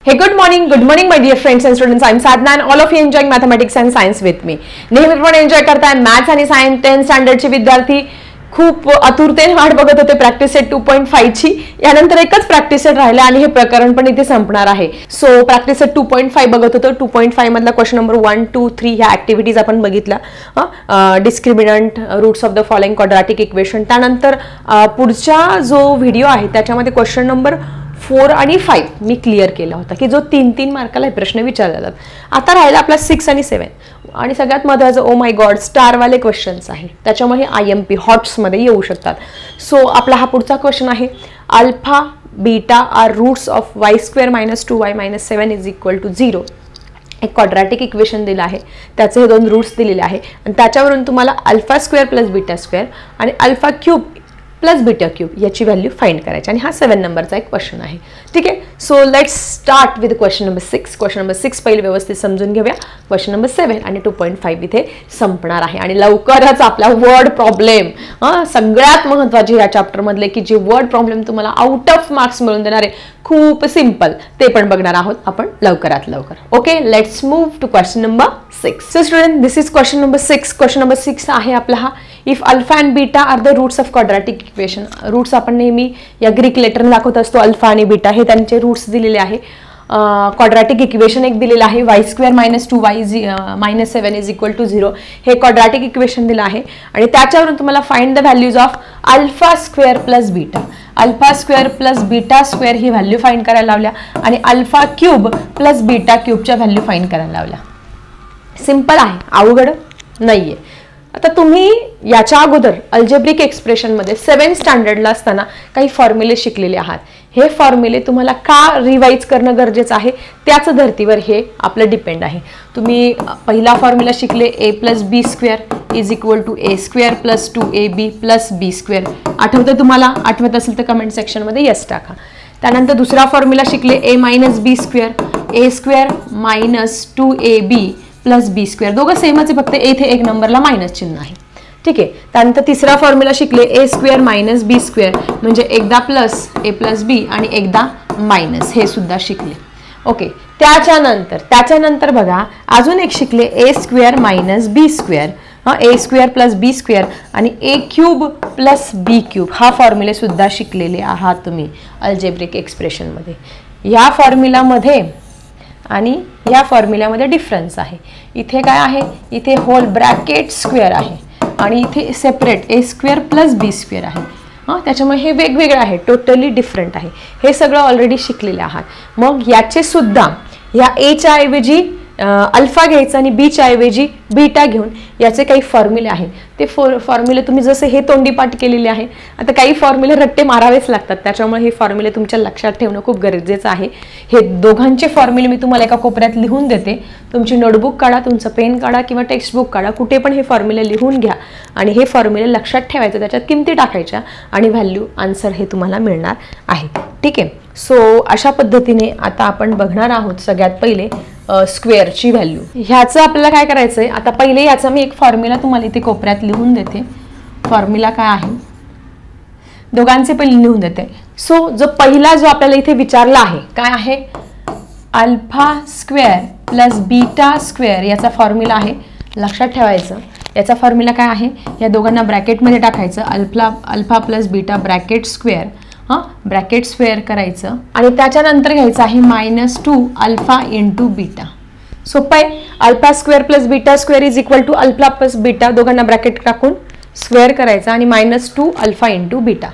Hey, good morning, my dear friends and students. I'm Sadhna and all of you enjoying mathematics and science with me. नेहमीप्रमाणे enjoy करताय maths आणि science 10th स्टँडर्डचे विद्यार्थी. खूप आतुरतेने वाट बघत होते प्रॅक्टिस सेट 2.5 ची. यानंतर एकच प्रॅक्टिस सेट राहिला आणि हे प्रकरण पण इथे संपणार आहे. सो प्रॅक्टिस सेट 2.5 बघत होतो. 2.5 मधला क्वेश्चन नंबर 1, 2, 3 ह्या ऍक्टिव्हिटीज आपण बघितल्या. Discriminant, roots of the following quadratic equation. त्यानंतर पुढचा जो व्हिडिओ आहे त्याच्यामध्ये क्वेश्चन नंबर 4 आणि 5 मी क्लिअर केला होता की जो 3-3 मार्काला प्रश्न विचारले जातात. आता राहिला आपला 6 आणि 7 आणि सगळ्यात महत्त्वाचं ओ माय गॉड स्टारवाले क्वेश्चन्स आहेत. त्याच्यामुळे IMP हॉट्समध्ये येऊ शकतात. सो आपला हा पुढचा क्वेश्चन आहे. Alpha beta are roots of y² - 2y - 7 is equal to 0. एक क्वाड्रॅटिक इक्वेशन दिलं आहे, त्याचे हे दोन रूट्स दिलेले आहे आणि त्याच्यावरून तुम्हाला α² + β² आणि α³ + β³ याची व्हॅल्यू फाइंड करायची आणि हा 7 नंबरचा एक क्वेश्चन आहे. ठीक आहे. So let's start with question number 6. Question number 6 पहिले व्यवस्थित समजून घेऊया. क्वेश्चन नंबर 7 आणि 2.5 इथे संपणार आहे आणि लवकरच आपला वर्ड प्रॉब्लेम सगळ्यात महत्त्वाचे या चॅप्टर मधले की जे वर्ड प्रॉब्लेम तुम्हाला आउट ऑफ मार्क्स मिळून देणारे खूप सिंपल ते पण बघणार आहोत आपण लवकरात लवकर. Okay, let's move to question number 6. So student, this is question number 6. Question number 6 आहे आपला हा. If alpha and beta are the roots of quadratic equation. Roots आपण नेहमी या ग्रीक लेटरने दाखवत असतो. अल्फा आणि बीटा हे त्यांचे रूट्स दिलेले आहे. क्वाड्रॅटिक इक्वेशन एक दिलेलं आहे y² - 2y - 7 is equal to 0. हे क्वाड्रॅटिक इक्वेशन दिलं आहे आणि त्याच्यावरून तुम्हाला find the values of α² + beta. α² + β² ही व्हॅल्यू फाइंड करायला लावल्या आणि α³ + β³ व्हॅल्यू फाइंड करायला लावल्या. सिंपल आहे, अवघड नाहीये. आता तुम्ही याच्या अगोदर अल्जेब्रिक एक्सप्रेशनमध्ये 7th स्टँडर्डला असताना काही फॉर्म्युले शिकलेले आहात. हे फॉर्म्युले तुम्हाला का रिवाइज करणं गरजेचं आहे त्याच धर्तीवर हे आपलं डिपेंड आहे. तुम्ही पहिला फॉर्म्युला शिकले a + b² is equal to a² + 2ab + b². आठवतं तुम्हाला? आठवत असेल तर कमेंट सेक्शनमध्ये यस टाका. त्यानंतर दुसरा फॉर्म्युला शिकले a - b², a² - 2ab + b². दोघं सेमच आहे, फक्त इथे एक नंबरला मायनस चिन्ह आहे. ठीक आहे. त्यानंतर तिसरा फॉर्म्युला शिकले a² - b² म्हणजे एकदा प्लस a + b आणि एकदा मायनस, हे सुद्धा शिकले. ओके. त्याच्यानंतर बघा अजून एक शिकले a² - b². a² + b² आणि a³ + b³ हा फॉर्म्युले सुद्धा शिकलेले आहात तुम्ही अल्जेब्रिक एक्सप्रेशनमध्ये. या फॉर्म्युलामध्ये आणि या फॉर्म्युल्यामध्ये डिफरन्स आहे. इथे काय आहे? इथे होल ब्रॅकेट स्क्वेअर आहे आणि इथे सेपरेट a² + b² आहे. त्याच्यामुळे हे वेगवेगळं आहे, टोटली डिफरंट आहे. हे सगळं ऑलरेडी शिकलेले आहात. मग याचे सुद्धा या a च्या ऐवजी अल्फा घ्यायचा आणि b च्या ऐवजी बीटा घेऊन याचे काही फॉर्म्युले आहेत. ते फॉर्म्युले तुम्ही जसे हे तोंडीपाठ केलेले आहे. आता काही फॉर्म्युले रट्टे मारावेच लागतात, त्याच्यामुळे हे फॉर्म्युले तुमच्या लक्षात ठेवणं खूप गरजेचं आहे. हे दोघांचे फॉर्म्युले मी तुम्हाला एका कोपऱ्यात लिहून देते. तुमची नोटबुक काढा, तुमचं पेन काढा किंवा टेक्स्टबुक काढा, कुठे पण हे फॉर्म्युले लिहून घ्या आणि हे फॉर्म्युले लक्षात ठेवायचं, त्याच्यात किमती टाकायच्या आणि व्हॅल्यू आन्सर हे तुम्हाला मिळणार आहे. ठीक आहे. सो अशा पद्धतीने आता आपण बघणार आहोत सगळ्यात पहिले स्क्वेअरची व्हॅल्यू. ह्याचं आपल्याला काय करायचं आहे? आता पहिले याचा मी एक फॉर्म्युला तुम्हाला इथे कोपऱ्यात लिहून देते. फॉर्म्युला काय आहे दोघांचे पहिले लिहून देते. सो जो पहिला जो आपल्याला इथे विचारला आहे काय आहे? α² + β² याचा फॉर्म्युला आहे. लक्षात ठेवायचं याचा फॉर्म्युला काय आहे? या दोघांना ब्रॅकेटमध्ये टाकायचं. Alpha + beta bracket square, bracket square करायचं आणि त्याच्यानंतर घ्यायचं आहे -2 अल्फा × बीटा. सोपं आहे. α² + β² is equal to alpha + beta, दोघांना ब्रॅकेट टाकून स्क्वेअर करायचं आणि -2 अल्फा × बीटा.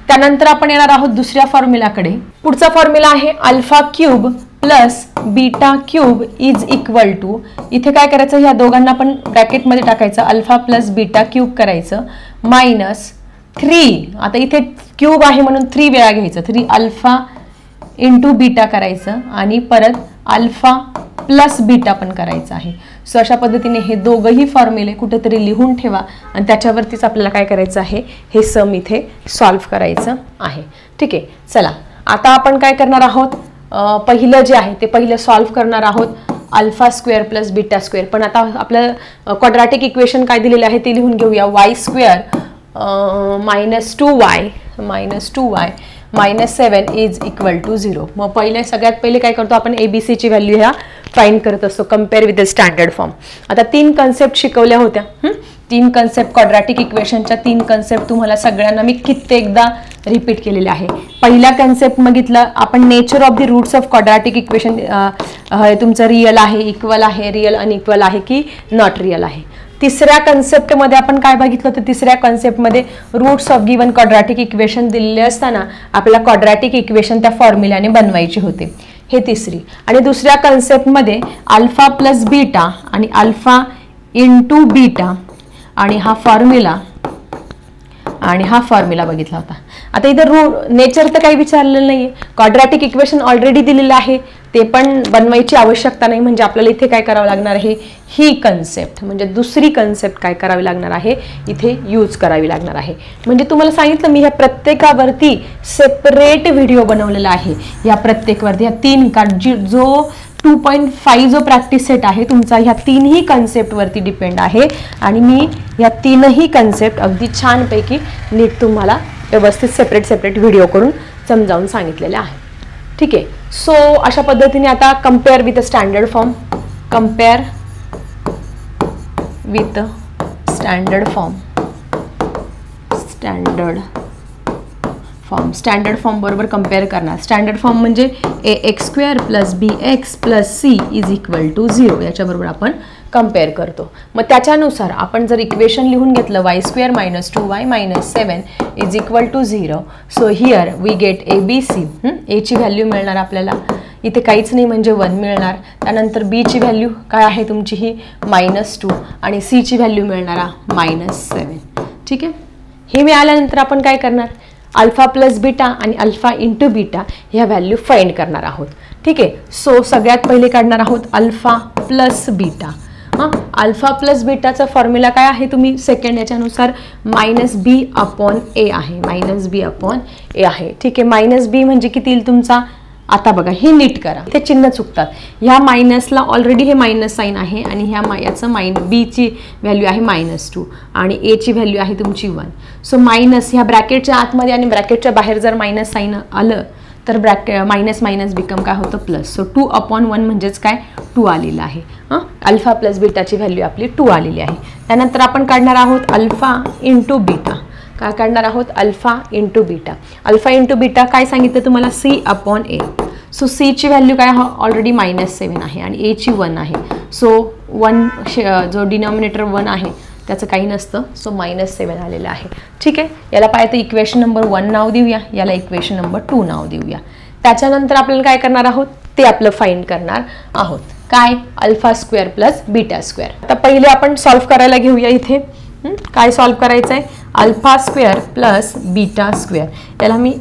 त्यानंतर आपण येणार आहोत दुसऱ्या फॉर्म्युलाकडे. पुढचा फॉर्म्युला आहे α³ + β³ इज इक्वल टू, इथे काय करायचं? या दोघांना पण ब्रॅकेटमध्ये टाकायचं. अल्फा + बीटा³ करायचं -3. आता इथे क्यूब आहे म्हणून 3 वेळा घ्यायचं. 3 अल्फा × बीटा करायचं आणि परत अल्फा + बीटा पण करायचं आहे. सो अशा पद्धतीने हे दोघंही फॉर्म्युले कुठेतरी लिहून ठेवा आणि त्याच्यावरतीच आपल्याला काय करायचं आहे? हे सम इथे सॉल्व्ह करायचं आहे. ठीक आहे. चला आता आपण काय करणार आहोत? पहिलं जे आहे ते पहिलं सॉल्व्ह करणार आहोत. α² + β². पण आता आपलं क्वाड्रॅटिक इक्वेशन काय दिलेलं आहे ते लिहून घेऊया. y² - 2y -7 is equal to 0. मग सगळ्यात पहिले काय करतो आपण, ABC ची व्हॅल्यू ह्या फाइंड करत असतो compare with the standard form. आता 3 कन्सेप्ट शिकवल्या होत्या. 3 कन्सेप्ट क्वाड्रॅटिक इक्वेशनच्या 3 कन्सेप्ट तुम्हाला सगळ्यांना मी कित्येकदा रिपीट केलेले आहे. पहिला कन्सेप्ट बघितलं आपण, nature of the roots of quadratic equation. तुमचं रिअल आहे, इक्वल आहे, रिअल अनइक्वल आहे की नॉट रिअल आहे. तिसऱ्या कन्सेप्टमध्ये आपण काय बघितलं होतं, तिसऱ्या कन्सेप्टमध्ये roots of given quadratic equation दिलेले असताना आपल्याला क्वाड्रॅटिक इक्वेशन त्या फॉर्म्युल्याने बनवायचे होते. हे तिसरी. आणि दुसऱ्या कन्सेप्टमध्ये अल्फा प्लस बीटा आणि अल्फा इंटू बीटा आणि हा फॉर्म्युला बघितला होता. आता इथं नेचर तर काही विचारलेलं नाहीये, क्वाड्रॅटिक इक्वेशन ऑलरेडी दिलेलं आहे, ते पण बनवायची आवश्यकता नाही. म्हणजे आपल्याला इथे काय करावं लागणार आहे, ही कन्सेप्ट म्हणजे दुसरी कन्सेप्ट काय करावी लागणार आहे, इथे यूज करावी लागणार आहे. म्हणजे तुम्हाला सांगितलं मी ह्या प्रत्येकावरती सेपरेट व्हिडिओ बनवलेला आहे. या प्रत्येकवरती ह्या 3 का जो 2.5 जो प्रॅक्टिस सेट आहे तुमचा ह्या 3ही कन्सेप्टवरती डिपेंड आहे. आणि मी ह्या 3ही कन्सेप्ट अगदी छानपैकी नीट तुम्हाला व्यवस्थित सेपरेट व्हिडिओ करून समजावून सांगितलेले आहे. ठीक आहे. सो अशा पद्धतीने आता compare with standard form, standard form बरोबर कम्पेअर करणार. स्टँडर्ड फॉर्म म्हणजे ax² + bx + c is equal to 0. याच्याबरोबर आपण कम्पेअर करतो. मग त्याच्यानुसार आपण जर इक्वेशन लिहून घेतलं y² - 2y - 7 is equal to 0. So here we get ABC. a ची व्हॅल्यू मिळणार आपल्याला इथे काहीच नाही म्हणजे 1 मिळणार. त्यानंतर b ची व्हॅल्यू काय आहे तुमची ही -2 आणि c ची व्हॅल्यू मिळणार -7. ठीक आहे. हे मिळाल्यानंतर आपण काय करणार, अल्फा प्लस बीटा आणि अल्फा इंटू बीटा ह्या व्हॅल्यू फाइंड करणार आहोत. ठीक आहे. सो सगळ्यात पहिले काढणार आहोत alpha plus beta. Alpha plus बीटाचा फॉर्म्युला काय आहे, तुम्ही सेकंड याच्यानुसार -b/a आहे, -b/a आहे. ठीक आहे. -b म्हणजे किती येईल तुमचा, आता बघा हे नीट करा, ते चिन्ह चुकतात. ह्या मायनसला ऑलरेडी हे मायनस साइन आहे आणि ह्या याचं b ची व्हॅल्यू आहे -2 आणि a ची व्हॅल्यू आहे तुमची 1. सो मायनस ह्या ब्रॅकेटच्या आतमध्ये आणि ब्रॅकेटच्या बाहेर जर मायनस साइन आलं तर मायनस बिकम काय होतं प्लस. सो 2/1 म्हणजेच काय 2 आलेलं आहे. अल्फा प्लस बीटाची व्हॅल्यू आपली 2 आलेली आहे. त्यानंतर आपण काढणार आहोत अल्फा इंटू बीटा. काय काढणार आहोत, alpha into beta. Alpha into beta काय सांगितलं तुम्हाला, c/a. सो c ची व्हॅल्यू काय ऑलरेडी -7 आहे आणि a ची 1 आहे. सो 1 जो डिनॉमिनेटर 1 आहे त्याचं काही नसतं. सो -7 आलेलं आहे. ठीक आहे. याला पाहिजे इक्वेशन नंबर 1 नाव देऊया, याला इक्वेशन नंबर 2 नाव देऊया. त्याच्यानंतर आपल्याला काय करणार आहोत ते आपलं फाइंड करणार आहोत. काय, अल्फा² + बीटा². आता पहिले आपण सॉल्व्ह करायला घेऊया. इथे काय सॉल्व्ह करायचं आहे, अल्फा² + बीटा². याला मी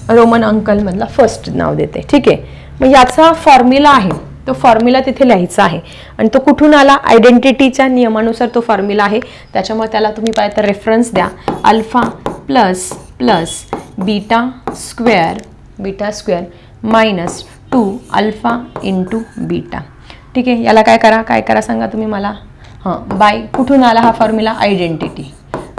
रोमन अंकलमधला फर्स्ट नाव देते. ठीक आहे. मग याचा फॉर्म्युला आहे, तो फॉर्म्युला तिथे लिहायचा आहे आणि तो कुठून आला, आयडेंटिटीच्या नियमानुसार तो फॉर्म्युला आहे. त्याच्यामुळे त्याला तुम्ही पाहिजे तर रेफरन्स द्या, अल्फा प्लस बीटा² -2 अल्फा इंटू बीटा. ठीक आहे. याला काय करा सांगा तुम्ही मला. बाय कुठून आला हा फॉर्म्युला, आयडेंटिटी.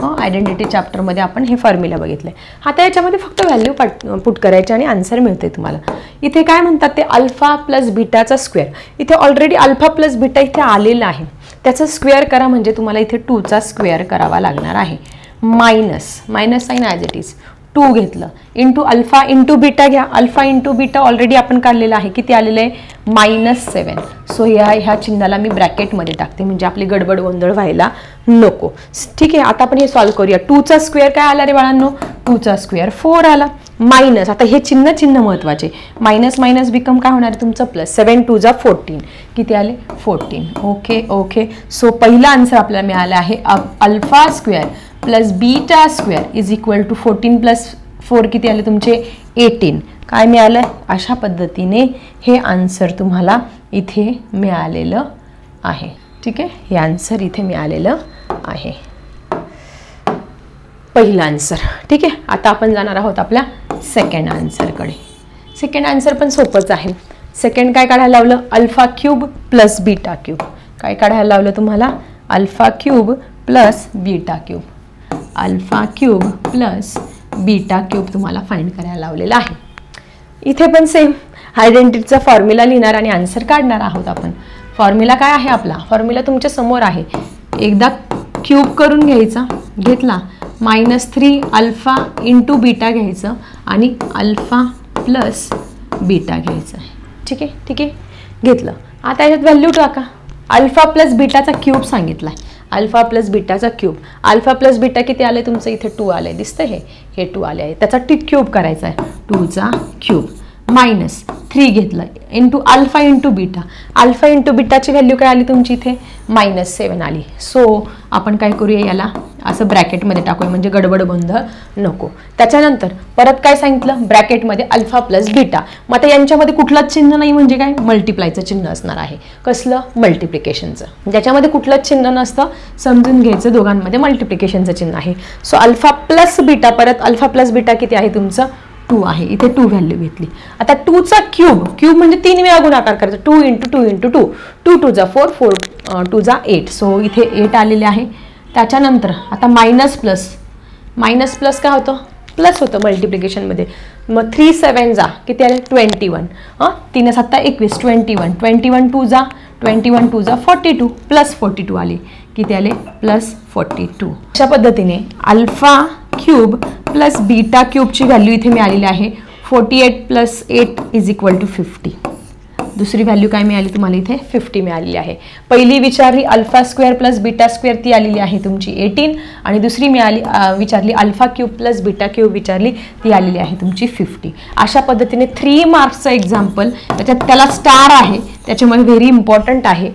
आयडेंटिटी चॅप्टरमध्ये आपण हे फॉर्म्युला बघितले. आता याच्यामध्ये फक्त व्हॅल्यू पुट करायची आणि आन्सर मिळते तुम्हाला. इथे काय म्हणतात ते अल्फा प्लस बीटाचा स्क्वेअर. इथे ऑलरेडी अल्फा प्लस बीटा इथे आलेला आहे, त्याचा स्क्वेअर करा म्हणजे तुम्हाला इथे 2चा स्क्वेअर करावा लागणार आहे. Minus sign as it is 2 घेतलं इंटू अल्फा इंटू बीटा घ्या. अल्फा इंटू बीटा ऑलरेडी आपण काढलेला आहे, किती आलेलं आहे -7. सो ह्या चिन्हाला मी ब्रॅकेटमध्ये टाकते म्हणजे आपली गडबड गोंधळ व्हायला नको. ठीक आहे. आता आपण हे सॉल्व्ह करूया. 2चा स्क्वेअर काय आला रे बाळांनो, 2चा स्क्वेअर 4 आला. मायनस, आता हे चिन्ह महत्वाचे, मायनस बिकम काय होणार तुमचं प्लस. 7 2 जा 14 किती आले 14. ओके. सो पहिला आन्सर आपल्याला मिळाला आहे अल्फा² + बीटा² इज इक्वल टू 14 + 4 किती आले तुमचे 18. काय मिळालं, अशा पद्धतीने हे आन्सर तुम्हाला इथे मिळालेलं आहे. ठीक आहे. हे आन्सर इथे मिळालेलं आहे, पहिला आन्सर. ठीक आहे. आता आपण जाणार आहोत आपल्या सेकंड आन्सरकडे. सेकंड आन्सर पण सोपंच आहे. सेकंड काय काढायला लावलं, अल्फा³ + बीटा³. काय काढायला लावलं तुम्हाला, अल्फा³ + बीटा³. अल्फा³ + बीटा क्यूब तुम्हाला फाइंड करायला लावलेला आहे. इथे पण सेम आयडेंटिटीचा फॉर्म्युला लिहिणार आणि आन्सर काढणार आहोत आपण. फॉर्म्युला काय आहे आपला? फॉर्म्युला तुमच्या समोर आहे. एकदा क्यूब करून घ्यायचा, घेतला -3 अल्फा इंटू बीटा घ्यायचं आणि अल्फा प्लस बीटा घ्यायचं आहे. ठीक आहे, ठीक आहे, घेतलं. आता याच्यात व्हॅल्यू टाका. अल्फा प्लस बीटाचा क्यूब सांगितला आहे. अल्फा प्लस बीटाचा क्यूब, अल्फा प्लस बीटा किती आले तुमचं? इथे 2 आले, दिसतं हे 2 आले आहे. त्याचा क्यूब करायचा आहे. 2चा क्यूब -3 घेतलं into alpha into beta. Alpha into बीटाची व्हॅल्यू काय आली तुमची? इथे -7 आली. सो आपण काय करूया, याला असं ब्रॅकेटमध्ये टाकूया म्हणजे गडबड गोंधळ नको. त्याच्यानंतर परत काय सांगितलं? ब्रॅकेटमध्ये अल्फा प्लस बीटा. मग आता यांच्यामध्ये कुठलंच चिन्ह नाही म्हणजे काय? मल्टिप्लायचं चिन्ह असणार आहे. कसलं? मल्टिप्लिकेशनचं. ज्याच्यामध्ये कुठलंच चिन्ह नसतं समजून घ्यायचं, दोघांमध्ये मल्टिप्लिकेशनचं चिन्ह आहे. सो अल्फा प्लस बीटा, परत अल्फा प्लस बीटा किती आहे तुमचं? 2 आहे. इथे 2 व्हॅल्यू घेतली. आता 2चा क्यूब, क्यूब म्हणजे 3 वेळा गुणाकार करायचा. 2 इंटू 2 इंटू 2, 2 2 जा 4, 4 2 जा 8. सो इथे 8 आलेले आहे. त्याच्यानंतर आता मायनस प्लस काय होतं? प्लस होतं मल्टिप्लिकेशनमध्ये. मग 3 7 जा किती आले? 21. 3 7 21, 21. 21 2 जा 21 2 जा 42, प्लस 42 आले. किती आले? प्लस 42. अशा पद्धतीने अल्फा क्यूब प्लस बीटा क्यूबची व्हॅल्यू इथे मिळालेली आहे. 48 प्लस 8 इज इक्वल टू 50. दुसरी व्हॅल्यू काय मिळाली तुम्हाला? इथे 50 मिळालेली आहे. पहिली विचारली alpha square plus beta square, ती आलेली आहे तुमची 18. आणि दुसरी विचारली alpha cube plus beta cube विचारली, ती आलेली आहे तुमची 50. अशा पद्धतीने 3 मार्क्सचं एक्झाम्पल, त्याला स्टार आहे त्याच्यामुळे व्हेरी इम्पॉर्टंट आहे.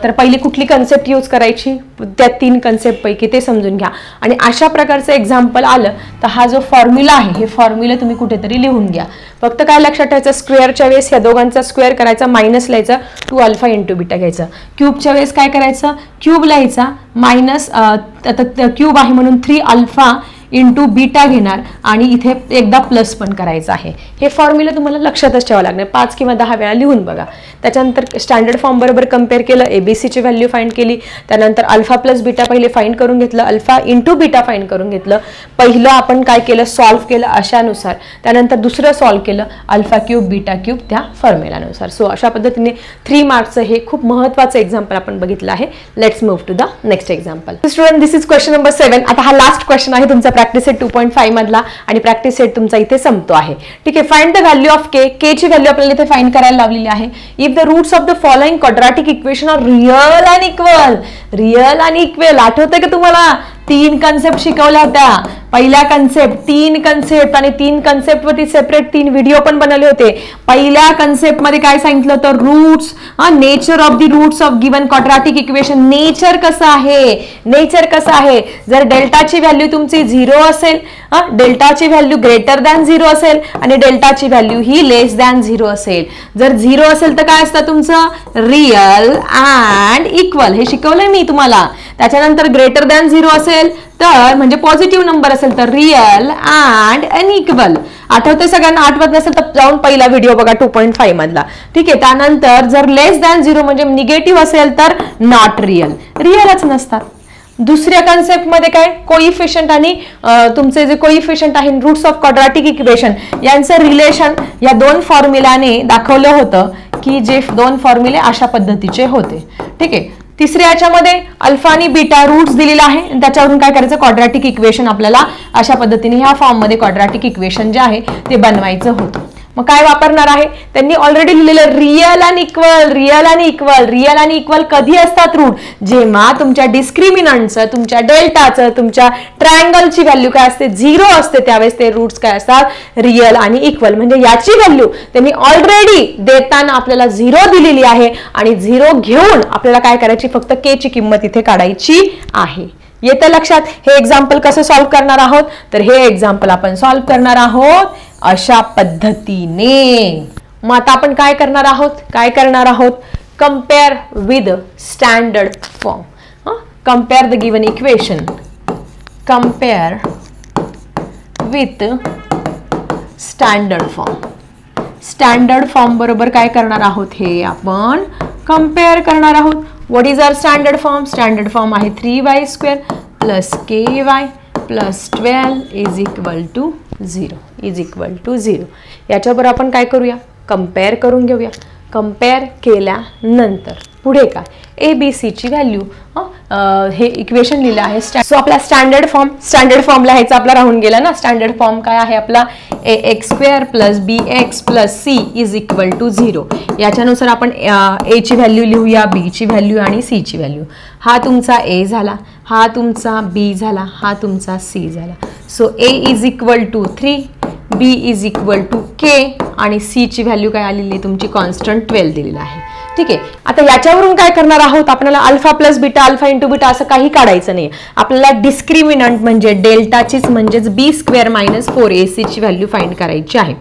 तर पहिली कुठली कन्सेप्ट यूज करायची त्या 3 कन्सेप्टपैकी ते समजून घ्या. आणि अशा प्रकारचं एक्झाम्पल आलं तर हा जो फॉर्म्युला आहे हे फॉर्म्युला तुम्ही कुठेतरी लिहून घ्या. फक्त काय लक्षात ठेवायचं? स्क्वेअरच्या वेळेस या दोघांचा स्क्वेअर करायचा, मायनस लिहायचा, 2 अल्फा इंटू बीटा घ्यायचं. क्यूबच्या वेळेस काय करायचं? क्यूब लिहायचा, मायनस आता क्यूब आहे म्हणून 3 अल्फा इंटू बीटा घेणार आणि इथे एकदा प्लस पण करायचं आहे. हे फॉर्म्युला तुम्हाला लक्षातच ठेवावं लागणार. 5 किंवा 10 वेळा लिहून बघा. त्याच्यानंतर स्टँडर्ड फॉर्म बरोबर कम्पेअर केलं, एबीसीची व्हॅल्यू फाइंड केली. त्यानंतर अल्फा प्लस बीटा पहिले फाइंड करून घेतलं, अल्फा इंटू बीटा फाइंड करून घेतलं. पहिलं आपण काय केलं? सॉल्व्ह केलं अशानुसार. त्यानंतर दुसरं सॉल्व्ह केलं अल्फा क्यूब बीटा क्यूब त्या फॉर्म्युलानुसार. सो अशा पद्धतीने 3 मार्क्सचं हे खूप महत्त्वाचं एक्झाम्पल आपण बघितलं आहे. Let's move to the next example. Student, this is question number 7. आता हा लास्ट क्वेश्चन आहे तुमचा प्रॅक्टिस सेट 2.5 मधला आणि प्रॅक्टिस सेट तुमचा इथे संपतो आहे. ठीक आहे. Find the value of K. K ची व्हॅल्यू आपल्याला इथे फाइंड करायला लावलेली आहे. If the roots of the following quadratic equation are real and equal. Real आणि इक्वल आठवतंय का तुम्हाला? 3 कन्सेप्ट शिकवल्या होत्या. पहिल्या कन्सेप्ट 3 कन्सेप्ट आणि 3 कन्सेप्ट वरती सेपरेट 3 व्हिडिओ पण बनवले होते. पहिल्या कन्सेप्ट मध्ये काय सांगितलं होतं? Roots, nature of the roots of given quadratic equation. Nature कसं आहे? नेचर कसं आहे? जर डेल्टाची व्हॅल्यू तुमची 0 असेल, डेल्टाची व्हॅल्यू ग्रेटर दॅन 0 असेल आणि डेल्टाची व्हॅल्यू ही लेस दॅन 0 असेल. जर 0 असेल तर काय असतं तुमचं? Real and equal. हे शिकवलंय मी तुम्हाला. त्याच्यानंतर ग्रेटर दॅन 0 असेल तर म्हणजे पॉझिटिव्ह नंबर असेल तर रियल अँड अनइक्वल. आठवते सगळ्यांना? आठवत नसेल तर जाऊन पहिला व्हिडिओ बघा 2.5 मधला. ठीक आहे. त्यानंतर जर लेस दॅन 0 म्हणजे निगेटिव्ह असेल तर नॉट रियल. रियलच नसतात. दुसऱ्या कन्सेप्ट मध्ये काय? कोइफिशियंट आणि तुमचे जे कोइफिशियंट आहे रूट्स ऑफ क्वाड्रॅटिक इक्वेशन यांचं रिलेशन या 2 फॉर्म्युलाने दाखवलं होतं की जे 2 फॉर्म्युले अशा पद्धतीचे होते. ठीक आहे. तिसऱ्या याच्यामध्ये अल्फा आणि बीटा रूट्स दिलेला आहे. त्याच्यावरून काय करायचं? क्वाड्रॅटिक इक्वेशन आपल्याला अशा पद्धतीने ह्या फॉर्म मध्ये क्वाड्रॅटिक इक्वेशन जे आहे ते बनवायचं होतं. मग काय वापरणार आहे? त्यांनी ऑलरेडी लिहिलेलं रियल आणि इक्वल. रियल आणि इक्वल. रियल आणि इक्वल कधी असतात रूट? जेव्हा तुमच्या डिस्क्रिमिनंटचं, तुमच्या डेल्टाचं, तुमच्या ट्रायंगलची व्हॅल्यू काय असते? 0 असते. त्यावेळेस ते रूट्स काय असतात? रियल आणि इक्वल. म्हणजे याची व्हॅल्यू त्यांनी ऑलरेडी देताना आपल्याला 0 दिलेली आहे आणि 0 घेऊन आपल्याला काय करायची? फक्त के ची किंमत इथे काढायची आहे. येतं लक्षात? हे एक्झाम्पल कसं सॉल्व्ह करणार आहोत? तर हे एक्झाम्पल आपण सॉल्व्ह करणार आहोत अशा पद्धतीने. मग आता आपण काय करणार आहोत? काय करणार आहोत? Compare with standard form. Compare the given equation. Compare with standard form. Standard form बरोबर काय करणार आहोत? हे आपण कंपेअर करणार आहोत. What is our standard form? Standard form आहे 3y² plus ky plus 12 is equal to 0 याच्याबरोबर आपण काय करूया, कंपेअर करून घेऊया. कंपेअर केल्यानंतर पुढे काय, ABC ची व्हॅल्यू, हे इक्वेशन लिहिलं आहे. सो आपला स्टँडर्ड फॉर्म लिहायचा आपला राहून गेला ना. स्टँडर्ड फॉर्म काय आहे आपला, ax² + bx + c is equal to 0. याच्यानुसार आपण a ची व्हॅल्यू लिहूया, b ची व्हॅल्यू आणि c ची व्हॅल्यू. हा तुमचा a झाला, हा तुमचा b झाला, हा तुमचा c झाला. So a is equal to 3, b is equal to k आणि c ची व्हॅल्यू काय आलेली तुमची कॉन्स्टंट 12 दिलेला आहे. ठीक आहे. आता याच्यावरून काय करणार आहोत, आपल्याला alpha plus beta, alpha into beta असं काही काढायचं नाही. आपल्याला डिस्क्रिमिनंट म्हणजे डेल्टाचीच म्हणजेच b² - 4ac ची व्हॅल्यू फाइंड करायची आहे.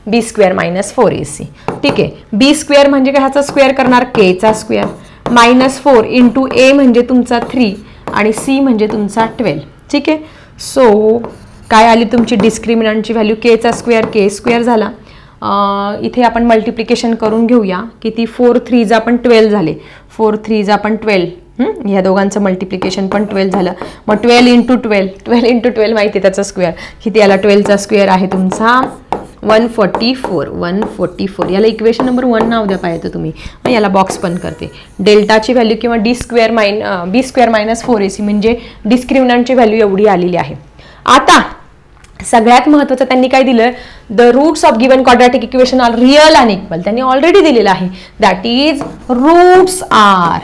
b² - 4ac. ठीक आहे. b² म्हणजे काय, ह्याचा स्क्वेअर करणार k चा स्क्वेअर, -4 इंटू a म्हणजे तुमचा 3 आणि c म्हणजे तुमचा 12. ठीक आहे. सो काय आली तुमची डिस्क्रिमिनंटची व्हॅल्यू, k चा स्क्वेअर k² झाला. इथे आपण मल्टिप्लिकेशन करून घेऊया. किती, 4 3 पण 12 झाले, 4 3 पण 12. ह्या दोघांचं मल्टिप्लिकेशन पण 12 झालं. मग 12 इंटू 12 माहिती आहे त्याचा स्क्वेअर किती आला, 12 चा स्क्वेअर आहे तुमचा 144. याला इक्वेशन नंबर 1 नाव द्या पाहिजे तुम्ही. मग याला बॉक्स पण करते. डेल्टाची व्हॅल्यू किंवा b² - 4ac म्हणजे डिस्क्रिमिनंटची व्हॅल्यू एवढी आलेली आहे. आता सगळ्यात महत्त्वाचं त्यांनी काय दिलं, the roots of given quadratic equation are real and equal. त्यांनी ऑलरेडी दिलेलं आहे. That is roots are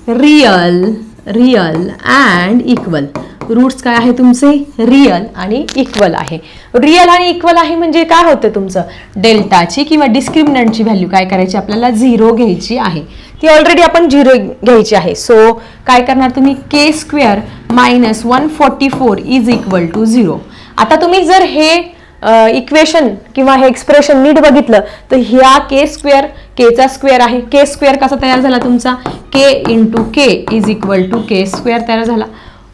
real and equal. Roots काय आहे तुमचे, रिअल आणि इक्वल आहे. रिअल आणि इक्वल आहे म्हणजे काय होतं तुमचं, डेल्टाची किंवा डिस्क्रिमिनंटची व्हॅल्यू काय करायची आपल्याला, 0 घ्यायची आहे. ती ऑलरेडी आपण 0 घ्यायची आहे. सो काय करणार तुम्ही, k² - 144 इज इक्वल टू 0. आता तुम्ही जर हे इक्वेशन किंवा हे एक्सप्रेशन नीट बघितलं तर ह्या k चा स्क्वेअर आहे. k² कसा तयार झाला तुमचा, k into k is equal to k² तयार झाला.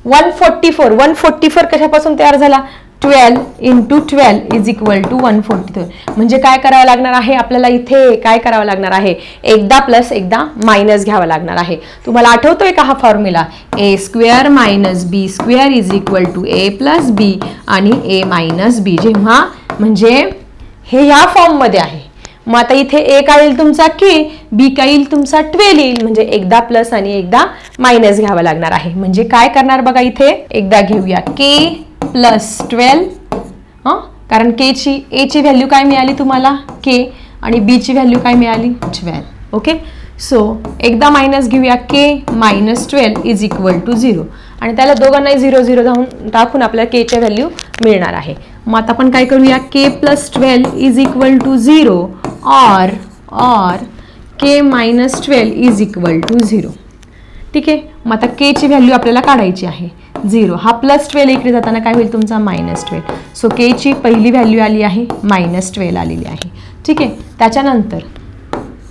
144 कशापासून तयार झाला, 12 इंटू 12 इज इक्वल टू 144. म्हणजे काय करावं लागणार आहे आपल्याला, इथे काय करावं लागणार आहे, एकदा प्लस एकदा मायनस घ्यावं लागणार आहे. तुम्हाला आठवतोय का हा formula, a² - b² is equal to a + b आणि a - b. जेव्हा म्हणजे हे ह्या फॉर्म मध्ये आहे. मग आता इथे a काय येईल तुमचा k, b काय येईल तुमचा 12 येईल. म्हणजे एकदा प्लस आणि एकदा मायनस घ्यावं लागणार आहे. म्हणजे काय करणार बघा, इथे एकदा घेऊया k + 12, कारण a ची व्हॅल्यू काय मिळाली तुम्हाला k आणि b ची व्हॅल्यू काय मिळाली 12. ओके. सो एकदा मायनस घेऊया, k - 12 इज इक्वल टू 0 आणि त्याला दोघांनाही 0 0 टाकून आपल्याला k ची व्हॅल्यू मिळणार आहे. मग आता आपण काय करूया, k + 12 is equal to 0 or k - 12 is equal to 0. ठीक आहे. मग आता k ची व्हॅल्यू आपल्याला काढायची आहे 0. हा +12 इकडे जाताना काय होईल तुमचा -12. सो k ची पहिली व्हॅल्यू आली आहे -12 आलेली आहे. ठीक आहे. त्याच्यानंतर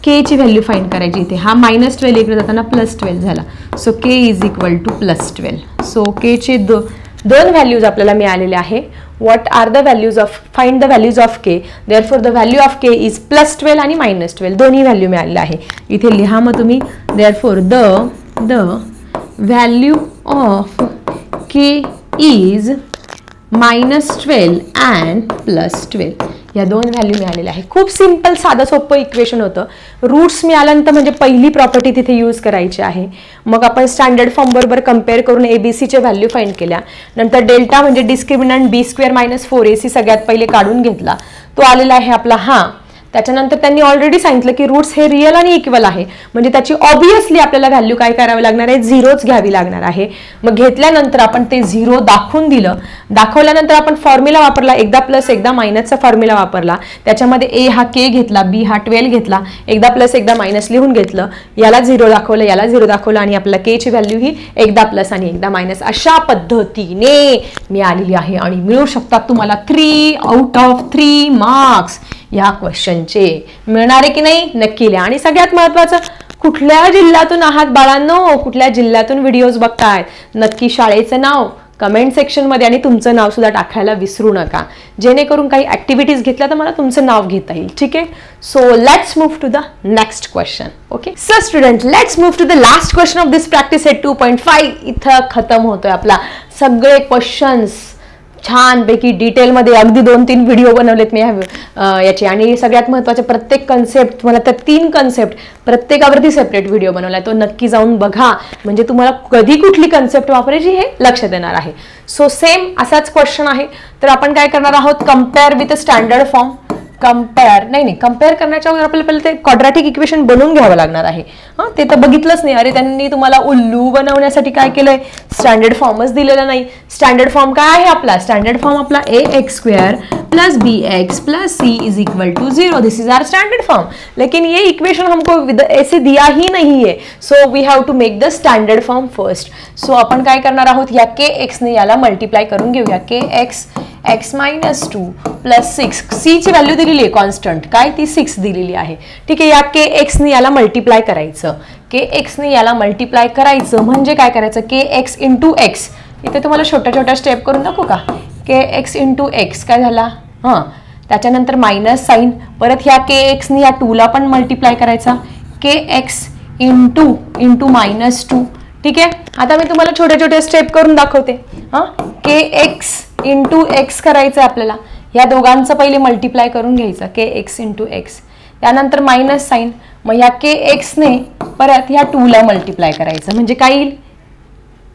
k ची व्हॅल्यू फाइंड करायची. इथे हा -12 इकडे जाताना +12 झाला. So k is equal to +12. So k चे दोन व्हॅल्यूज आपल्याला मिळालेले आहे. What are the values of, find the values of k. Therefore the value of k is +12 आणि -12 दोन्ही व्हॅल्यू मिळालेले आहे. इथे लिहा मग तुम्ही. Therefore the value of k is -12 and +12. या दोन व्हॅल्यू मिळालेल्या आहे. खूप सिंपल साधं सोपं इक्वेशन होतं. रूट्स मिळाल्यानंतर म्हणजे पहिली प्रॉपर्टी तिथे यूज करायची आहे. मग आपण स्टँडर्ड फॉर्म बरोबर कंपेअर करून एबीसीच्या व्हॅल्यू फाइंड केल्या. नंतर डेल्टा म्हणजे डिस्क्रिमिनंट b² - 4ac सगळ्यात पहिले काढून घेतला. तो आलेला आहे आपला हा. त्याच्यानंतर त्यांनी ऑलरेडी सांगितलं की रूट्स हे रिअल आणि इक्वल आहे. म्हणजे त्याची ऑब्वियसली आपल्याला व्हॅल्यू काय करावी लागणार आहे, 0च घ्यावी लागणार आहे. मग घेतल्यानंतर आपण ते 0 दाखवून दिलं. दाखवल्यानंतर आपण फॉर्म्युला वापरला, एकदा प्लस एकदा मायनसचा फॉर्म्युला वापरला. त्याच्यामध्ये a हा k घेतला, b हा 12 घेतला, एकदा प्लस एकदा मायनस लिहून घेतलं. याला 0 दाखवलं, याला 0 दाखवलं आणि आपल्याला k ची व्हॅल्यू ही एकदा प्लस आणि एकदा मायनस अशा पद्धतीने मिळालेली आहे. आणि मिळू शकतात तुम्हाला 3 आउट ऑफ 3 मार्क्स या क्वेश्चनचे. मिळणार आहे की नाही, नक्की लिहा. आणि सगळ्यात महत्त्वाचं, कुठल्या जिल्ह्यातून आहात बाळांनो, कुठल्या जिल्ह्यातून व्हिडिओज बघतायत, नक्की शाळेचं नाव कमेंट सेक्शनमध्ये आणि तुमचं नाव सुद्धा टाकायला विसरू नका, जेणेकरून काही ॲक्टिव्हिटीज घेतल्या तर मला तुमचं नाव घेता येईल. ठीक आहे. So let's move to the next question. Okay so student, let's move to the last question of this practice set 2.5. इथं खतम होतोय आपला. सगळे क्वेश्चन्स छानपैकी डिटेलमध्ये अगदी 2-3 व्हिडिओ बनवलेत मी याचे, आणि सगळ्यात महत्त्वाचे प्रत्येक कन्सेप्ट, मला तर 3 कन्सेप्ट प्रत्येकावरती सेपरेट व्हिडिओ बनवला आहे. तो नक्की जाऊन बघा, म्हणजे तुम्हाला कधी कुठली कन्सेप्ट वापरायची हे लक्षात येणार आहे. सो सेम असाच क्वेश्चन आहे. तर आपण काय करणार आहोत, compare with standard form. Compare करण्याच्या अगोदर आपल्याला पहिले ते क्वाड्रॅटिक इक्वेशन बनवून घ्यावं लागणार आहे. हां, ते तर बघितलंच नाही. अरे त्यांनी तुम्हाला उल्लू बनवण्यासाठी काय केलंय, स्टँडर्ड फॉर्मच दिलेला नाही. स्टँडर्ड फॉर्म काय आहे आपला, स्टँडर्ड फॉर्म आपला ax² + bx + c = 0. This is our standard form. लेकिन ये इक्वेशन हमको ऐसे दिया ही नहीं है, so we have to make the standard form first. So आपण काय करणार आहोत, या kx ने याला मल्टिप्लाय करून घेऊया. kx x - 2 + 6, c ची व्हॅल्यू दिलेली आहे कॉन्स्टंट, काय ती 6 दिलेली आहे. ठीक आहे. या kx ने याला मल्टिप्लाय करायचं. kx ने याला मल्टिप्लाय करायचं म्हणजे काय करायचं, kx × x. इथे तुम्हाला छोट्या छोट्या स्टेप करून दाखवू का. kx × x काय झाला, हां, त्याच्यानंतर मायनस साईन, परत ह्या kx ने या 2 ला पण मल्टिप्लाय करायचा, kx × -2. ठीक आहे. आता मी तुम्हाला छोटे छोटे स्टेप करून दाखवते. हां, kx × x करायचं आपल्याला. या दोघांचं पहिले मल्टिप्लाय करून घ्यायचं, kx × x, त्यानंतर मायनस साईन, मग ह्या kx ने परत ह्या 2 ला मल्टिप्लाय करायचं, म्हणजे काय येईल,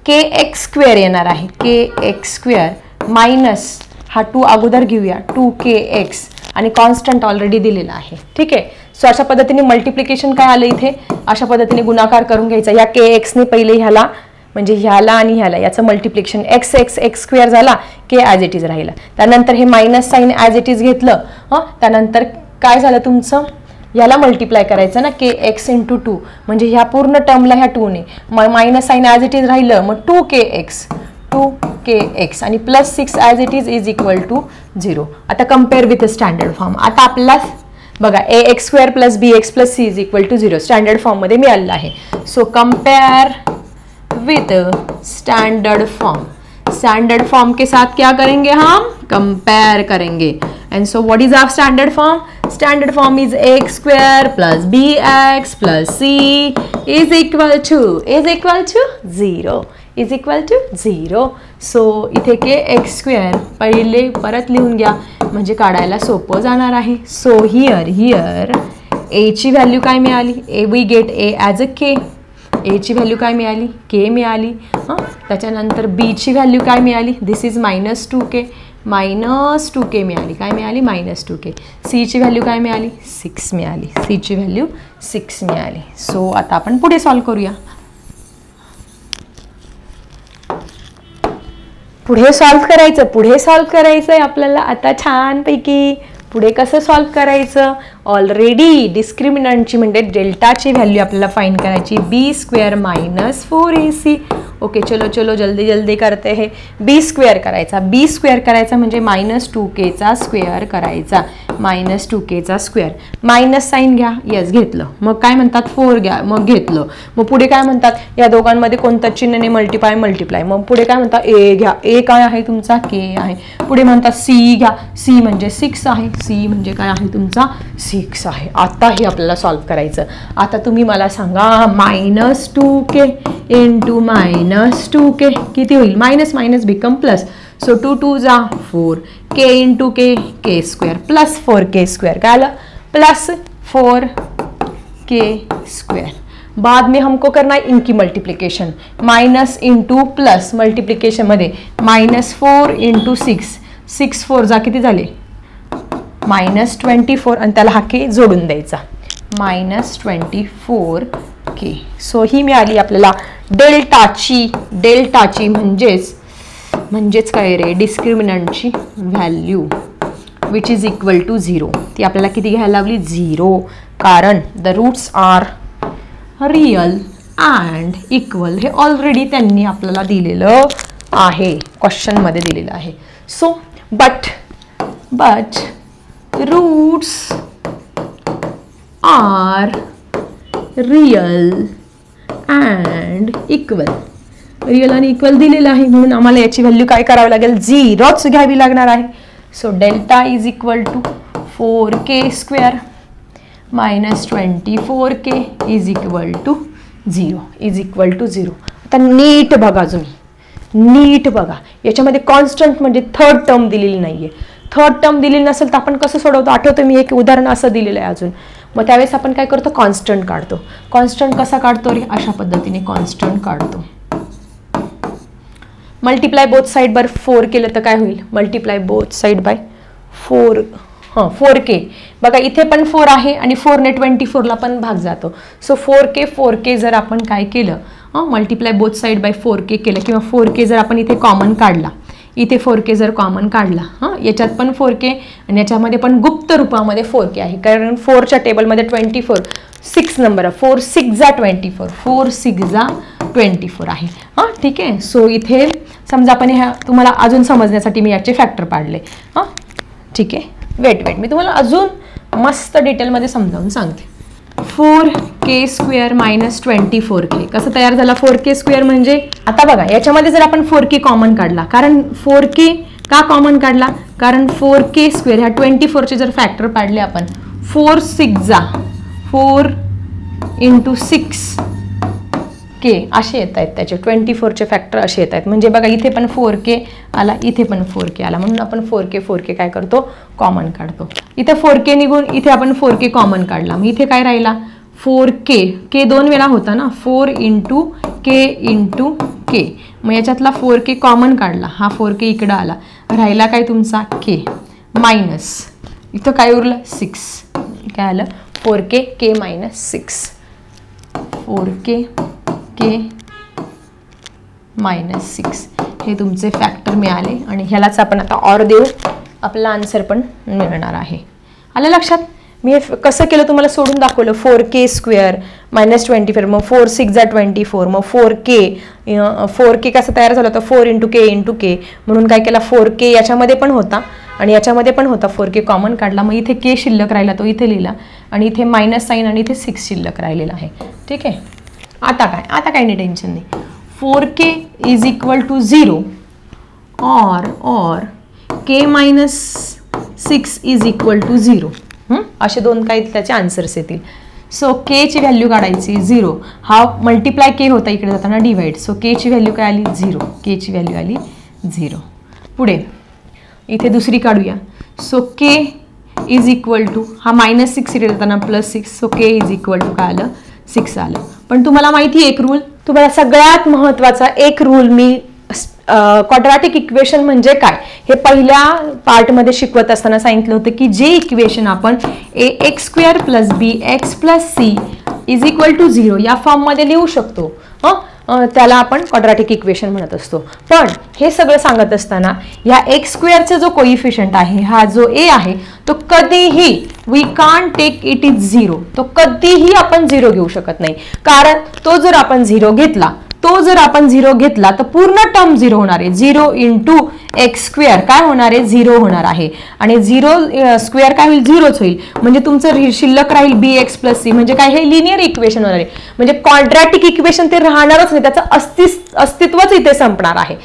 kx² येणार आहे. kx² मायनस हा 2 अगोदर घेऊया, 2kx, आणि कॉन्स्टंट ऑलरेडी दिलेला आहे. ठीक आहे. सो अशा पद्धतीने मल्टिप्लिकेशन काय आलं इथे, अशा पद्धतीने गुणाकार करून घ्यायचा. या kx ने पहिले ह्याला, म्हणजे ह्याला आणि ह्याला याचं मल्टिप्लिकेशन, x² झाला, k ॲज इट इज राहिला. त्यानंतर हे minus sign as it is घेतलं. हां, त्यानंतर काय झालं तुमचं, याला मल्टिप्लाय करायचं ना, kx × 2, म्हणजे ह्या पूर्ण टर्मला ह्या 2 ने, minus sign as it is राहिलं, मग 2kx आणि +6 ॲज इट इज = 0. आता कम्पेअर विथ स्टँडर्ड फॉर्म. आता आपल्याला बघा, ax² + bx + c = 0 standard form मध्ये मिळालेलं आहे. So compare with standard form. Standard form के साथ क्या करेंगे, हम कंपेयर करेंगे. And so what is our standard form, standard form is ax² + bx + c = 0. So इथे kx² पहिले परत लिहून घ्या, म्हणजे काढायला सोपं जाणार आहे. सो हियर a ची व्हॅल्यू काय मिळाली, we get a as a k. a ची व्हॅल्यू काय मिळाली, k मिळाली. हां, त्याच्यानंतर b ची व्हॅल्यू काय मिळाली, दिस इज -2k मिळाली. काय मिळाली, -2k. c ची व्हॅल्यू काय मिळाली, 6 मिळाली. c ची व्हॅल्यू 6 मिळाली. सो आता आपण पुढे सॉल्व करूया. पुढे सॉल्व करायचं आहे आपल्याला आता छानपैकी. पुढे कसं सॉल्व करायचं, ऑलरेडी डिस्क्रिमिनंटची म्हणजे डेल्टाची व्हॅल्यू आपल्याला फाइंड करायची, b² - 4ac. ओके, चलो जल्दी करते हैं. b² करायचा, b² करायचा म्हणजे -2k² करायचा, -2k². मायनस साईन घ्या, यस घेतलं. मग काय म्हणतात, 4 घ्या, मग घेतलं. मग पुढे काय म्हणतात, या दोघांमध्ये कोणत्या चिन्हाने मल्टिप्लाय. मग पुढे काय म्हणतात, a घ्या, a काय आहे तुमचा, k आहे. पुढे म्हणतात c घ्या, c म्हणजे 6 आहे, c म्हणजे काय आहे तुमचा 6 आहे. आता हे आपल्याला सॉल्व करायचं. आता तुम्ही मला सांगा, -2k × -2k किती होईल, मायनस बिकम प्लस. सो 2 2 जा 4, k × k k² + 4k², काय आलं, +4k². बाद में हमको करना है इनकी multiplication, minus into plus multiplication मध्ये -4 × 6, 6 4 जा किती झाले, -24, आणि त्याला हा के जोडून द्यायचा, -24k. सो ही मिळाली आपल्याला डेल्टाची म्हणजेच काय रे, डिस्क्रिमिनंटची value which is equal to 0. ती आपल्याला किती घ्यायला लावली, 0, कारण the roots are real and equal. हे ऑलरेडी त्यांनी आपल्याला दिलेलं आहे, क्वेश्चन मध्ये दिलेलं आहे. So but roots are real and equal. Real आणि इक्वल दिलेलं आहे म्हणून आम्हाला याची व्हॅल्यू काय करावी लागेल, 0च घ्यावी लागणार आहे. So delta is equal to 4k² minus 24k is equal to 0. आता नीट बघा, नीट बघा, याच्यामध्ये कॉन्स्टंट म्हणजे थर्ड टर्म दिलेली नाहीये. थर्ड टर्म दिलेली नसेल तर आपण कसं सोडवतो, आठवतं मी एक उदाहरण असं दिलेलं आहे अजून. मग त्यावेळेस आपण काय करतो, कॉन्स्टंट काढतो. कॉन्स्टंट कसा काढतो रे, अशा पद्धतीने कॉन्स्टंट काढतो. मल्टिप्लाय बोथ साइड बाय 4 केलं तर काय होईल, multiply both side by 4, 4k. बघा इथे पण 4 आहे आणि 4ने 24ला पण भाग जातो. सो 4k जर आपण काय केलं, multiply both side by 4k केलं किंवा 4k जर आपण इथे कॉमन काढला, इथे 4k जर कॉमन काढला, याच्यात पण 4k आणि याच्यामध्ये पण गुप्त रूपामध्ये 4k आहे, कारण 4च्या टेबलमध्ये 24 6 नंबर आहे. 4 6 जा 24, 4 6 जा 24 आहे. ठीक आहे. सो इथे समजा आपण ह्या तुम्हाला अजून समजण्यासाठी मी याचे फॅक्टर पाडले. ठीक आहे. वेट मी तुम्हाला अजून मस्त डिटेलमध्ये समजावून सांगते. 4k² मायनस 24k कसं तयार झाला, 4k² म्हणजे आता बघा याच्यामध्ये जर आपण 4k कॉमन काढला, कारण 4k का कॉमन काढला, कारण 4k² ह्या 24चे जर फॅक्टर पाडले आपण, 4 6 जा 4 × 6k असे येत आहेत त्याचे 24चे फॅक्टर असे येत आहेत. म्हणजे बघा इथे पण 4k आला, इथे पण 4k आला, म्हणून आपण 4k काय करतो, कॉमन काढतो. इथे 4k निघून इथे आपण 4k कॉमन काढला, मग इथे काय राहिला 4k 2 वेळा होता ना, 4 × k. मग याच्यातला 4k कॉमन काढला, हा 4k इकडं आला, राहिला काय तुमचा k मायनस इथं काय उरलं 6. काय आलं 4k k minus 6, 4k k minus 6 हे तुमचे फॅक्टर मिळाले आणि ह्यालाच आपण आता ऑर देऊ, आपला आन्सर पण मिळणार आहे. आलं लक्षात. मी कसं केलं तुम्हाला सोडून दाखवलं. 4k² मायनस 24, मग 4 6 जा 24, मग 4k कसं तयार झालं होतं, 4 × k म्हणून काय केला 4k याच्यामध्ये पण होता आणि याच्यामध्ये पण होता, 4k कॉमन काढला, मग इथे k शिल्लक राहिला तो इथे लिहिला आणि इथे मायनस साईन आणि इथे 6 शिल्लक राहिलेला आहे. ठीक आहे. आता काय नाही टेन्शन नाही. 4k इज इक्वल टू 0 और k minus 6 is equal to 0. असे दोन काही त्याचे आन्सर्स येतील. सो k ची व्हॅल्यू काढायची 0, हा मल्टिप्लाय k होता इकडे जाताना डिवाइड. सो k ची व्हॅल्यू काय आली 0, k ची व्हॅल्यू आली 0. पुढे इथे दुसरी काढूया. So k is equal to हा -6 इकडे जाताना +6, so k is equal to काय आलं 6 आलं. पण तुम्हाला माहिती आहे एक रूल, तुम्हाला सगळ्यात महत्त्वाचा एक रूल मी क्वाड्रॅटिक इक्वेशन म्हणजे काय हे पहिल्या पार्टमध्ये शिकवत असताना सांगितलं होतं की जे इक्वेशन आपण ax² + bx + c is equal to 0 या फॉर्ममध्ये लिहू शकतो, त्याला आपण क्वाड्रॅटिक इक्वेशन म्हणत असतो. पण हे सगळं सांगत असताना या x² जो कोइफिशियंट आहे, हा जो a आहे, तो कधीही we can't take it is 0, तो कधीही आपण 0 घेऊ शकत नाही. कारण तो जर आपण 0 घेतला तर पूर्ण टर्म 0 होणार आहे. 0 × x² काय होणार आहे 0 होणार आहे आणि 0² काय होईल 0च होईल. म्हणजे तुमचं शिल्लक राहील bx + c, म्हणजे काय हे लिनियर इक्वेशन होणार आहे. म्हणजे क्वाड्रॅटिक इक्वेशन ते राहणारच नाही, त्याचं अस्तित्वच इथे संपणार आहे,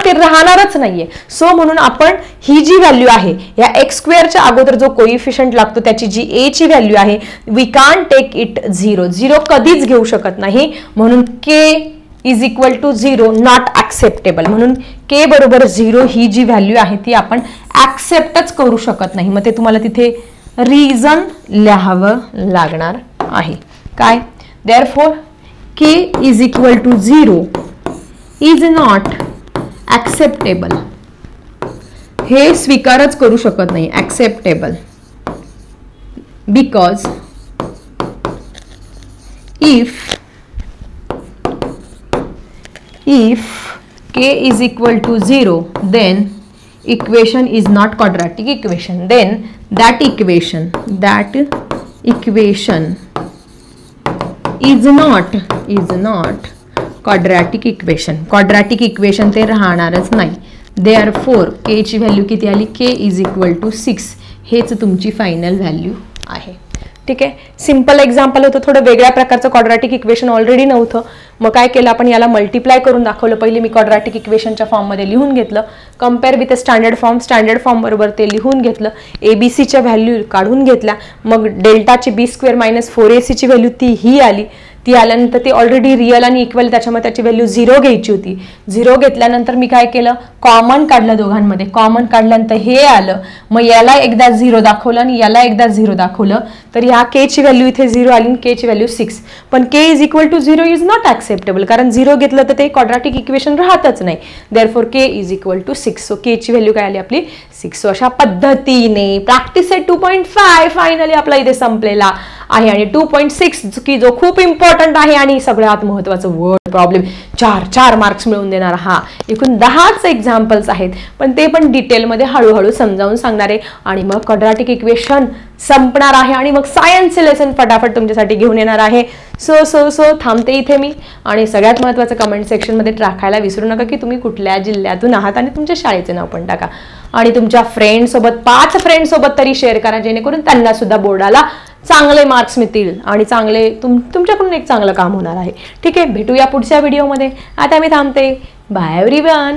ते राहणारच नाहीये. सो म्हणून आपण ही जी व्हॅल्यू आहे या x² अगोदर जो कोइफिशियंट लागतो त्याची जी a ची व्हॅल्यू आहे, वी कांट टेक इट 0 कधीच घेऊ शकत नाही. म्हणून k is equal to 0 not acceptable. म्हणून k बरोबर 0 ही जी व्हॅल्यू आहे ती आपण ॲक्सेप्टच करू शकत नाही. मग ते तुम्हाला तिथे रिझन लिहावं लागणार आहे. काय therefore k is equal to 0 is not acceptable, हे स्वीकारच करू शकत नाही acceptable, because if k is equal to 0 then equation is not quadratic equation, then that equation is not quadratic equation ते राहणारच नाही. therefore k ची व्हॅल्यू किती आली, k is equal to 6 हेच तुमची फायनल व्हॅल्यू आहे. ठीक आहे, सिंपल एक्झाम्पल होतं, थोडं वेगळ्या प्रकारचं क्वाड्रॅटिक इक्वेशन ऑलरेडी नव्हतं. मग काय केलं आपण, याला मल्टिप्लाय करून दाखवलं. पहिले मी क्वाड्रॅटिक इक्वेशनच्या फॉर्ममध्ये लिहून घेतलं, कम्पेअर विथ स्टँडर्ड फॉर्म बरोबर ते लिहून घेतलं, एबीसीच्या व्हॅल्यू काढून घेतल्या, मग डेल्टाची b² - 4ac व्हॅल्यू ती ही आली. ती आल्यानंतर ती ऑलरेडी रिअल आणि इक्वल, त्याच्यामुळे त्याची व्हॅल्यू 0 घ्यायची होती. 0 घेतल्यानंतर मी काय केलं, कॉमन काढलं दोघांमध्ये, कॉमन काढल्यानंतर हे आलं. मग याला एकदा 0 दाखवलं आणि याला एकदा 0 दाखवलं, तर ह्या k ची व्हॅल्यू इथे 0 आली आणि k ची व्हॅल्यू 6. पण k = 0 इज नॉट ऍक्सेप्टेबल, कारण 0 घेतलं तर ते क्वाड्रॅटिक इक्वेशन राहतच नाही. Therefore k = 6. सो k ची व्हॅल्यू काय आली आपली 6. सो अशा पद्धतीने प्रॅक्टिस सेट 2.5 फायनली आपला इथे संपलेला आहे. आणि 2.6 की जो खूप इम्पॉर्टंट आहे आणि सगळ्यात महत्त्वाचं वर्ड प्रॉब्लेम, 4 मार्क्स मिळवून देणार. हा एकूण 10च एक्झाम्पल्स आहेत, पण ते पण डिटेलमध्ये हळूहळू समजावून सांगणार आहे. आणि मग क्वाड्रॅटिक इक्वेशन संपणार आहे आणि मग सायन्सचे लेसन फटाफट तुमच्यासाठी घेऊन येणार आहे. सो थांबते इथे मी. आणि सगळ्यात महत्त्वाचं कमेंट सेक्शनमध्ये टाकायला विसरू नका की तुम्ही कुठल्या जिल्ह्यातून आहात आणि तुमच्या शाळेचे नाव पण टाका. आणि तुमच्या फ्रेंडसोबत 5 फ्रेंडसोबत तरी शेअर करा, जेणेकरून त्यांना सुद्धा बोर्डाला चांगले मार्क्स मिळतील आणि चांगले तुमच्याकडून एक चांगलं काम होणार आहे. ठीक आहे, भेटूया पुढच्या व्हिडिओमध्ये. आता मी थांबते. Bye everyone.